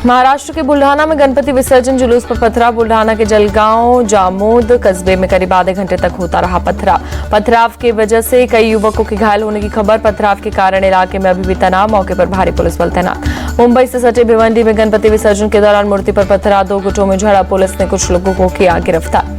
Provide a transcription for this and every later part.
महाराष्ट्र के बुल्ढाना में गणपति विसर्जन जुलूस पर पथराव। बुल्ढाना के जलगांव जामोद कस्बे में करीब आधे घंटे तक होता रहा पथराव की वजह से कई युवकों के घायल होने की खबर। पथराव के कारण इलाके में अभी भी तनाव, मौके पर भारी पुलिस बल तैनात। मुंबई से सटे भिवंडी में गणपति विसर्जन के दौरान मूर्ति पर पथराव, 2 गुटों में झड़प, पुलिस ने कुछ लोगों को किया गिरफ्तार।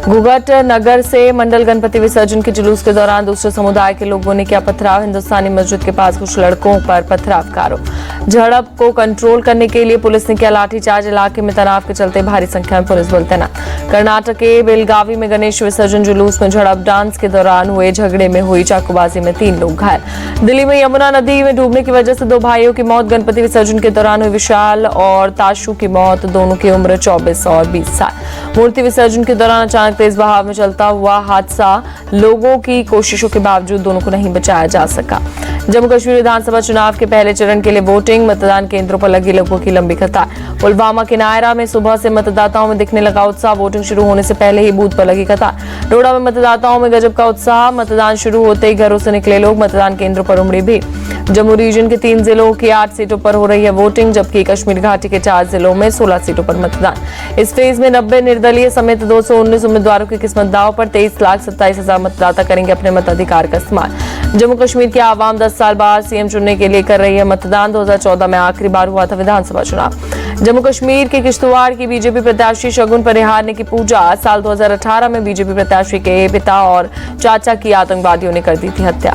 घुघट नगर से मंडल गणपति विसर्जन के जुलूस के दौरान दूसरे समुदाय के लोगों ने किया पथराव। हिंदुस्तानी मस्जिद के पास कुछ लड़कों पर पथराव का आरोप। झड़प को कंट्रोल करने के लिए पुलिस ने किया लाठीचार्ज। इलाके में तनाव के चलते भारी संख्या में पुलिस बल तैनात। कर्नाटक के बेलगावी में गणेश विसर्जन जुलूस में झड़प, डांस के दौरान हुए झगड़े में हुई चाकूबाजी में 3 लोग घायल। दिल्ली में यमुना नदी में डूबने की वजह से 2 भाइयों की मौत। गणपति विसर्जन के दौरान हुई विशाल और ताशु की मौत, दोनों की उम्र 24 और 20 साल। मूर्ति विसर्जन के दौरान अचानक तेज बहाव में चलता हुआ हादसा, लोगों की कोशिशों के बावजूद दोनों को नहीं बचाया जा सका। जम्मू कश्मीर विधानसभा चुनाव के पहले चरण के लिए वोटिंग, मतदान केंद्रों पर लगी लोगों की लंबी कतार। पुलवामा के नायरा में सुबह से मतदाताओं में दिखने लगा उत्साह। वोटिंग शुरू होने से पहले ही बूथ पर लगी कतार। डोडा में मतदाताओं में गजब का उत्साह। मतदान शुरू होते ही घरों से निकले लोग, मतदान केंद्रों पर उमड़ी भीड़। जम्मू रीजन के 3 जिलों की 8 सीटों पर हो रही है वोटिंग, जबकि कश्मीर घाटी के 4 जिलों में 16 सीटों पर मतदान। इस फेज में 90 निर्दलीय समेत 219 उम्मीदवारों की किस्मत दांव पर। 23,27,000 मतदाता करेंगे अपने मताधिकार का इस्तेमाल। जम्मू कश्मीर की आवाम 10 साल बाद सीएम चुनने के लिए कर रही है मतदान। 2014 में आखिरी बार हुआ था विधानसभा चुनाव। जम्मू कश्मीर के किश्तवाड़ की बीजेपी प्रत्याशी शगुन परिहार ने की पूजा। साल 2018 में बीजेपी प्रत्याशी के पिता और चाचा की आतंकवादियों ने कर दी थी हत्या।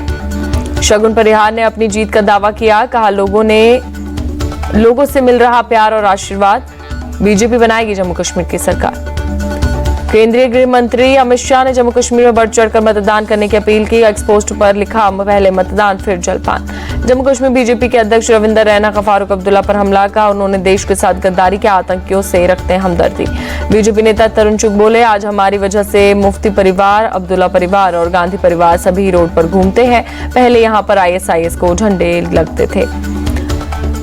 शगुन परिहार ने अपनी जीत का दावा किया, कहा लोगों से मिल रहा प्यार और आशीर्वाद, बीजेपी बनाएगी जम्मू कश्मीर की सरकार। केंद्रीय गृह मंत्री अमित शाह ने जम्मू कश्मीर में बढ़ चढ़कर मतदान करने की अपील की। एक्स पोस्ट पर लिखा, पहले मतदान फिर जलपान। जम्मू कश्मीर बीजेपी के अध्यक्ष रविंदर रैना का फारूक अब्दुल्ला पर हमला, कहा उन्होंने देश के साथ गद्दारी के आतंकियों से रखते हैं हमदर्दी। बीजेपी नेता तरुण चुग बोले, आज हमारी वजह से मुफ्ती परिवार, अब्दुल्ला परिवार और गांधी परिवार सभी रोड पर घूमते हैं। पहले यहां पर ISIS को झंडे लगते थे।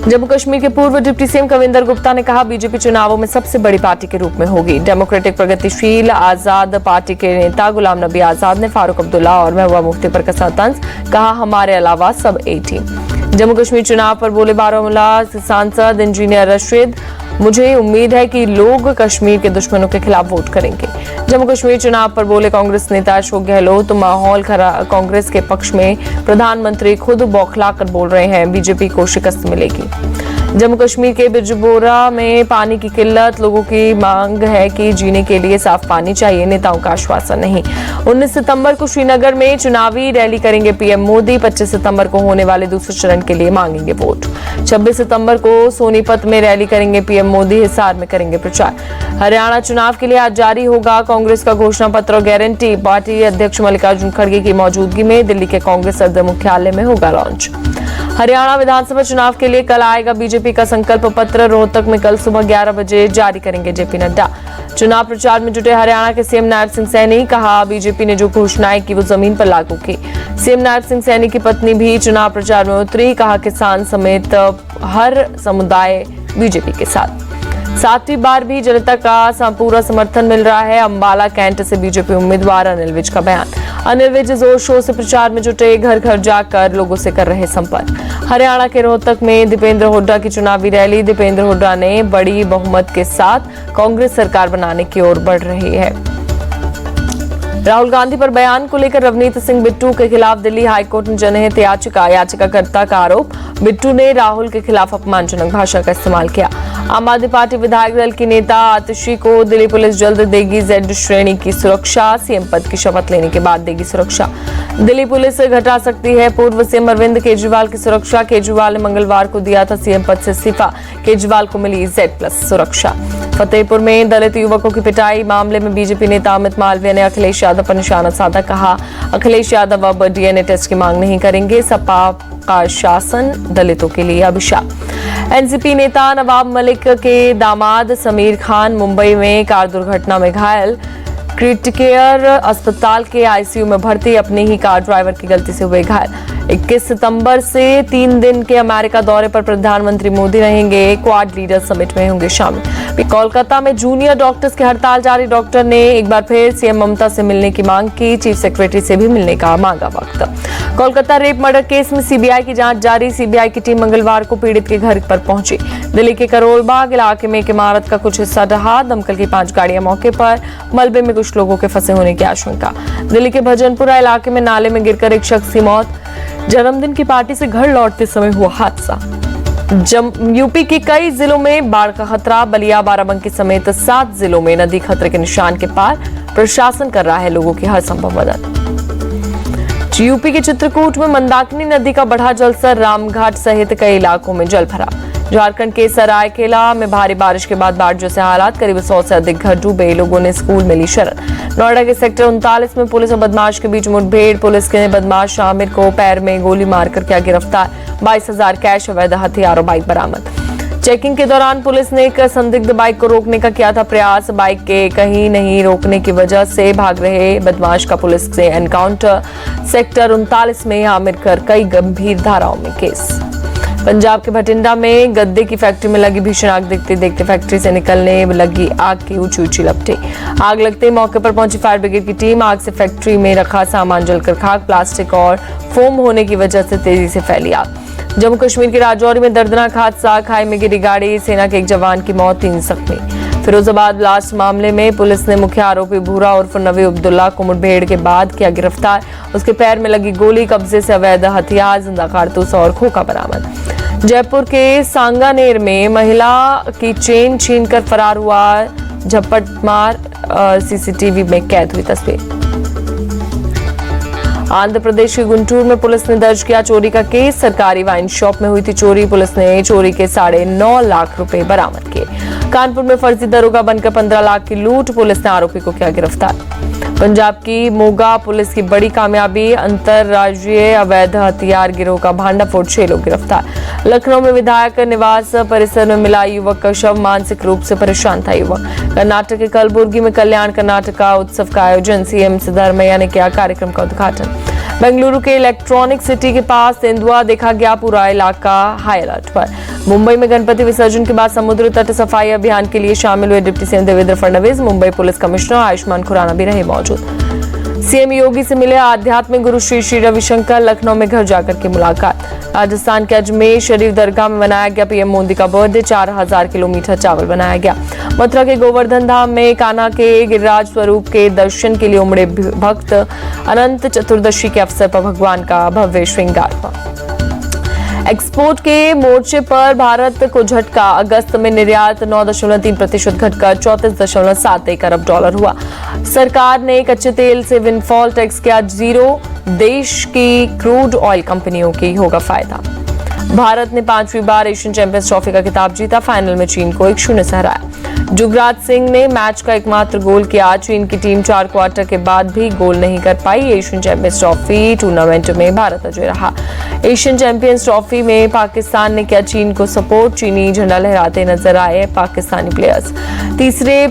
जम्मू कश्मीर के पूर्व डिप्टी सीएम कविंदर गुप्ता ने कहा, बीजेपी चुनावों में सबसे बड़ी पार्टी के रूप में होगी। डेमोक्रेटिक प्रगतिशील आजाद पार्टी के नेता गुलाम नबी आजाद ने फारूक अब्दुल्ला और महबूबा मुफ्ती पर कसा तंज, कहा हमारे अलावा सब A टीम। जम्मू कश्मीर चुनाव पर बोले बारामूला सांसद इंजीनियर रशीद, मुझे उम्मीद है कि लोग कश्मीर के दुश्मनों के खिलाफ वोट करेंगे। जम्मू कश्मीर चुनाव पर बोले कांग्रेस नेता अशोक गहलोत, माहौल खराब, कांग्रेस के पक्ष में प्रधानमंत्री खुद बौखलाकर बोल रहे हैं, बीजेपी को शिकस्त मिलेगी। जम्मू कश्मीर के बिजबोरा में पानी की किल्लत, लोगों की मांग है कि जीने के लिए साफ पानी चाहिए, नेताओं का आश्वासन नहीं। 19 सितंबर को श्रीनगर में चुनावी रैली करेंगे पीएम मोदी। 25 सितंबर को होने वाले दूसरे चरण के लिए मांगेंगे वोट। 26 सितंबर को सोनीपत में रैली करेंगे पीएम मोदी, हिसार में करेंगे प्रचार। हरियाणा चुनाव के लिए आज जारी होगा कांग्रेस का घोषणा पत्र और गारंटी। पार्टी अध्यक्ष मल्लिकार्जुन खड़गे की मौजूदगी में दिल्ली के कांग्रेस सदर मुख्यालय में होगा लॉन्च। हरियाणा विधानसभा चुनाव के लिए कल आएगा बीजेपी का संकल्प पत्र। रोहतक में कल सुबह 11 बजे जारी करेंगे जेपी नड्डा। चुनाव प्रचार में जुटे हरियाणा के सीएम नायब सिंह सैनी, कहा बीजेपी ने जो घोषणाएं की वो जमीन पर लागू की। सीएम नायब सिंह सैनी की पत्नी भी चुनाव प्रचार में उतरी, कहा किसान समेत हर समुदाय बीजेपी के साथ। 7वीं बार भी जनता का पूरा समर्थन मिल रहा है। अंबाला कैंट से बीजेपी उम्मीदवार अनिल विज का बयान। अनिल विज जोर शोर से प्रचार में जुटे, घर घर जाकर लोगों से कर रहे संपर्क। हरियाणा के रोहतक में दीपेंद्र हुड्डा की चुनावी रैली। दीपेंद्र हुड्डा ने बड़ी बहुमत के साथ कांग्रेस सरकार बनाने की ओर बढ़ रही है। राहुल गांधी पर बयान को लेकर रवनीत सिंह बिट्टू के खिलाफ दिल्ली हाईकोर्ट में जनहित याचिकाकर्ता का आरोप, बिट्टू ने राहुल के खिलाफ अपमानजनक भाषा का इस्तेमाल किया। आम आदमी पार्टी विधायक दल की नेता आतिशी को दिल्ली पुलिस जल्द देगी Z श्रेणी की सुरक्षा। सीएम पद की शपथ लेने के बाद देगी सुरक्षा। दिल्ली पुलिस घटा सकती है पूर्व सीएम अरविंद केजरीवाल की सुरक्षा। केजरीवाल ने मंगलवार को दिया था सीएम पद से इस्तीफा, केजरीवाल को मिली Z+ सुरक्षा। फतेहपुर में दलित युवकों की पिटाई मामले में बीजेपी नेता अमित मालवीय ने अखिलेश यादव पर निशाना साधा, कहा अखिलेश यादव अब DNA टेस्ट की मांग नहीं करेंगे। सपा का शासन दलितों के लिए अभिशाप। एनसीपी नेता नवाब मलिक के दामाद समीर खान मुंबई में कार दुर्घटना में घायल। क्रिटिकेयर अस्पताल के आईसीयू में भर्ती, अपने ही कार ड्राइवर की गलती से हुए घायल। 21 सितंबर से 3 दिन के अमेरिका दौरे पर प्रधानमंत्री मोदी रहेंगे, क्वाड लीडर समिट में होंगे शामिल। कोलकाता में जूनियर डॉक्टर्स की हड़ताल जारी, डॉक्टर ने एक बार फिर सीएम ममता से मिलने की मांग की, चीफ सेक्रेटरी से भी मिलने का मांगा वक्त। कोलकाता रेप मर्डर केस में सीबीआई की जांच जारी, सीबीआई की टीम मंगलवार को पीड़ित के घर पर पहुंची। दिल्ली के करोल बाग इलाके में एक इमारत का कुछ हिस्सा ढहा, दमकल की 5 गाड़ियां मौके पर, मलबे में कुछ लोगों के फंसे होने की आशंका। दिल्ली के भजनपुरा इलाके में नाले में गिरकर एक शख्स की मौत, जन्मदिन की पार्टी से घर लौटते समय हुआ हादसा। यूपी के कई जिलों में बाढ़ का खतरा, बलिया बाराबंकी समेत 7 जिलों में नदी खतरे के निशान के पार, प्रशासन कर रहा है लोगों की हर संभव मदद। यूपी के चित्रकूट में मंदाकिनी नदी का बढ़ा जलस्तर, रामघाट सहित कई इलाकों में जल भरा। झारखंड के सरायकेला में भारी बारिश के बाद बाढ़ जैसे हालात, करीब 100 से अधिक घर डूबे, लोगों ने स्कूल में ली शरण। नोएडा के सेक्टर 39 में पुलिस और बदमाश के बीच मुठभेड़, पुलिस ने बदमाश आमिर को पैर में गोली मारकर किया गिरफ्तार। 22,000 कैश, अवैध हथियार और बाइक बरामद। चेकिंग के दौरान पुलिस ने एक संदिग्ध बाइक को रोकने का किया था प्रयास, बाइक के कहीं नहीं रोकने की वजह से भाग रहे बदमाश का पुलिस से एनकाउंटर। सेक्टर 39 में आमिर कर कई गंभीर धाराओं में केस। पंजाब के भटिंडा में गद्दे की फैक्ट्री में लगी भीषण आग, देखते देखते फैक्ट्री से निकलने लगी आग की ऊंची ऊंची लपटें। आग लगते मौके पर पहुंची फायर ब्रिगेड की टीम, आग से फैक्ट्री में रखा सामान जलकर खाक, प्लास्टिक और फोम होने की वजह से तेजी से फैली आग। जम्मू कश्मीर के राजौरी में दर्दनाक हादसा, खाई में गिरी गाड़ी, सेना के एक जवान की मौत, 3 जख्मी। फिरोजाबाद ब्लास्ट मामले में पुलिस ने मुख्य आरोपी भूरा उर्फ नवी अब्दुल्ला को मुठभेड़ के बाद किया गिरफ्तार, उसके पैर में लगी गोली, कब्जे से अवैध हथियार, जिंदा कारतूस और खोखा बरामद। जयपुर के सांगानेर में महिला की चेन छीनकर फरार हुआ झपटमार, सीसीटीवी में कैद हुई तस्वीर। आंध्र प्रदेश के गुंटूर में पुलिस ने दर्ज किया चोरी का केस, सरकारी वाइन शॉप में हुई थी चोरी, पुलिस ने चोरी के 9.5 लाख रुपए बरामद किए। कानपुर में फर्जी दरोगा बनकर 15 लाख की लूट, पुलिस ने आरोपी को किया गिरफ्तार। पंजाब की मोगा पुलिस की बड़ी कामयाबी, अंतरराज्यीय अवैध हथियार गिरोह का भांडाफोड़, 6 लोग गिरफ्तार। लखनऊ में विधायक निवास परिसर में मिला युवक का शव, मानसिक रूप से परेशान था युवक। कर्नाटक के कलबुर्गी में कल्याण कर्नाटका उत्सव का आयोजन, सीएम सिद्धरामैया ने किया कार्यक्रम का उद्घाटन। बेंगलुरु के इलेक्ट्रॉनिक सिटी के पास तेंदुआ देखा गया, पूरा इलाका हाई अलर्ट पर। मुंबई में गणपति विसर्जन के बाद समुद्र तट सफाई अभियान के लिए शामिल हुए deputy CM Devendra Fadnavis, Mumbai police commissioner Ayushmann Khurana भी रहे मौजूद। सीएम योगी से मिले आध्यात्मिक गुरु श्री श्री रविशंकर, लखनऊ में घर जाकर की मुलाकात। राजस्थान के अजमेर शरीफ दरगाह में मनाया गया पीएम मोदी का बर्थडे, 4000 किलोमीटर चावल बनाया गया। मथुरा के गोवर्धन धाम में कान्हा के गिरिराज स्वरूप के दर्शन के लिए उमड़े भक्त, अनंत चतुर्दशी के अवसर पर भगवान का भव्य श्रृंगार हुआ। एक्सपोर्ट के मोर्चे पर भारत को झटका, अगस्त में निर्यात 9.3% घटकर 34.71 अरब डॉलर हुआ। सरकार ने कच्चे तेल से विंडफॉल टैक्स किया जीरो, देश की क्रूड ऑयल कंपनियों की होगा फायदा। भारत ने 5वीं बार एशियन चैंपियंस ट्रॉफी का खिताब जीता, फाइनल में चीन को 1-0 से हराया। जुगराज सिंह ने मैच का एकमात्र गोल किया, चीन की टीम 4 क्वार्टर के बाद भी गोल नहीं कर पाई। एशियन चैंपियंस ट्रॉफी टूर्नामेंट में भारत अजय रहा। एशियन चैंपियंस ट्रॉफी में पाकिस्तान ने किया चीन को सपोर्ट, चीनी झंडा लहराते नजर आए पाकिस्तानी प्लेयर्स। तीसरे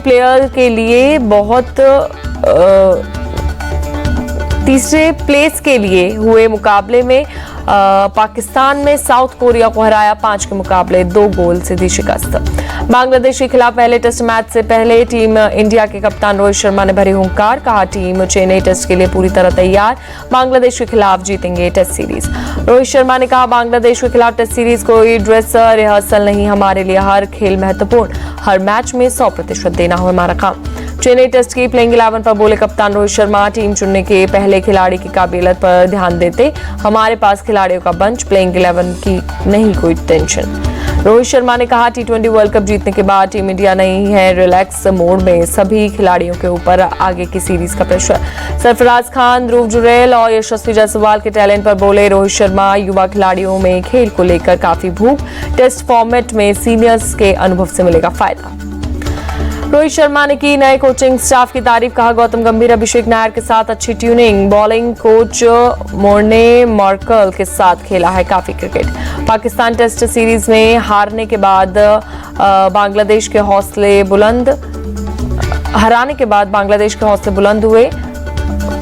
प्लेस के लिए हुए मुकाबले में पाकिस्तान में साउथ कोरिया को हराया, 5 के मुकाबले 2 गोल से दी शिकस्त। बांग्लादेश के खिलाफ पहले टेस्ट मैच से पहले टीम इंडिया के कप्तान रोहित शर्मा ने भरी हुंकार, कहा टीम चेन्नई टेस्ट के लिए पूरी तरह तैयार, बांग्लादेश के खिलाफ जीतेंगे टेस्ट सीरीज। रोहित शर्मा ने कहा बांग्लादेश के खिलाफ टेस्ट सीरीज कोई ड्रेस रिहर्सल नहीं, हमारे लिए हर खेल महत्वपूर्ण, हर मैच में 100% देना हो हमारा काम। चेन्नई टेस्ट की प्लेइंग 11 पर बोले कप्तान रोहित शर्मा, टीम चुनने के पहले खिलाड़ी की काबिलियत पर ध्यान देते, हमारे पास खिलाड़ियों का बंच, प्लेइंग 11 की नहीं कोई टेंशन। रोहित शर्मा ने कहा T20 वर्ल्ड कप जीतने के बाद टीम इंडिया नहीं है रिलैक्स मोड में, सभी खिलाड़ियों के ऊपर आगे की सीरीज का प्रेशर। सरफराज खान, ध्रुव जुरैल और यशस्वी जायसवाल के टैलेंट पर बोले रोहित शर्मा, युवा खिलाड़ियों में खेल को लेकर काफी भूख, टेस्ट फॉर्मेट में सीनियर्स के अनुभव से मिलेगा फायदा। रोहित शर्मा ने की नए कोचिंग स्टाफ की तारीफ, कहा गौतम गंभीर, अभिषेक नायर के साथ अच्छी tuning, bowling coach Morne Morkel के साथ खेला है काफी क्रिकेट। पाकिस्तान टेस्ट सीरीज में हारने के बाद बांग्लादेश के हौसले बुलंद, हराने के बाद बांग्लादेश के हौसले बुलंद हुए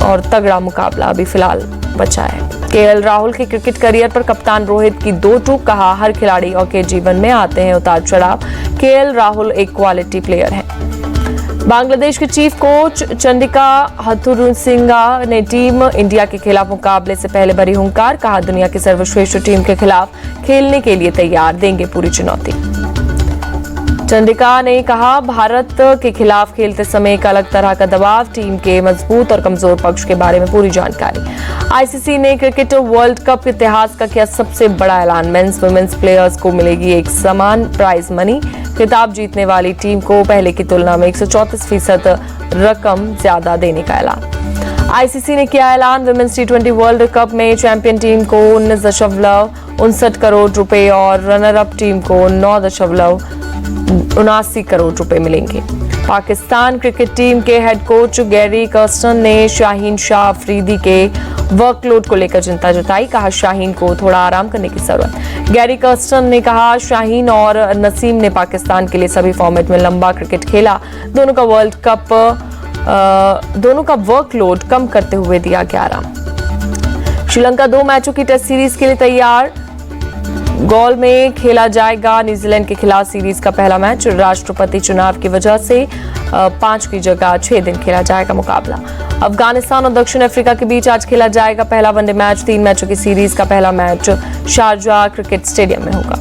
और तगड़ा मुकाबला अभी फिलहाल बचा है। केएल राहुल के क्रिकेट करियर पर कप्तान रोहित की दो टूक, कहा हर खिलाड़ी और के जीवन में आते हैं उतार चढ़ाव, केएल राहुल एक क्वालिटी प्लेयर है। बांग्लादेश के चीफ कोच चंडिका हथुरुसिंगा ने टीम इंडिया के खिलाफ मुकाबले से पहले भरी हुंकार, कहा दुनिया की सर्वश्रेष्ठ टीम के खिलाफ खेलने के लिए तैयार, देंगे पूरी चुनौती। चंडिका ने कहा भारत के खिलाफ खेलते समय एक अलग तरह का दबाव, टीम के मजबूत और कमजोर पक्ष के बारे में पूरी जानकारी। आईसीसी ने क्रिकेट वर्ल्ड कप इतिहास का किया सबसे बड़ा ऐलान, मेंस वुमेन्स प्लेयर्स को मिलेगी एक समान प्राइज मनी, खिताब जीतने वाली टीम को पहले की तुलना में 134% रकम ज्यादा देने का ऐलान। आईसीसी ने किया ऐलान, वुमेन्स टी20 वर्ल्ड कप में चैंपियन टीम को 19.59 करोड़ रुपए और रनर अप टीम को 9.79 करोड़ रुपए मिलेंगे। पाकिस्तान क्रिकेट टीम के हेड कोच गैरी कर्स्टन ने शाहीन शाह अफरीदी के वर्कलोड को लेकर चिंता जताई, कहा शाहीन को थोड़ा आराम करने की जरूरत। गैरी कर्स्टन ने कहा शाहीन और नसीम ने पाकिस्तान के लिए सभी फॉर्मेट में लंबा क्रिकेट खेला, दोनों का वर्कलोड कम करते हुए दिया गया आराम। श्रीलंका 2 मैचों की टेस्ट सीरीज के लिए तैयार, गॉल में खेला जाएगा न्यूजीलैंड के खिलाफ सीरीज का पहला मैच। राष्ट्रपति चुनाव की वजह से 5 की जगह 6 दिन खेला जाएगा मुकाबला। अफगानिस्तान और दक्षिण अफ्रीका के बीच आज खेला जाएगा पहला वनडे मैच। 3 मैचों की सीरीज का पहला मैच शारजाह क्रिकेट स्टेडियम में होगा।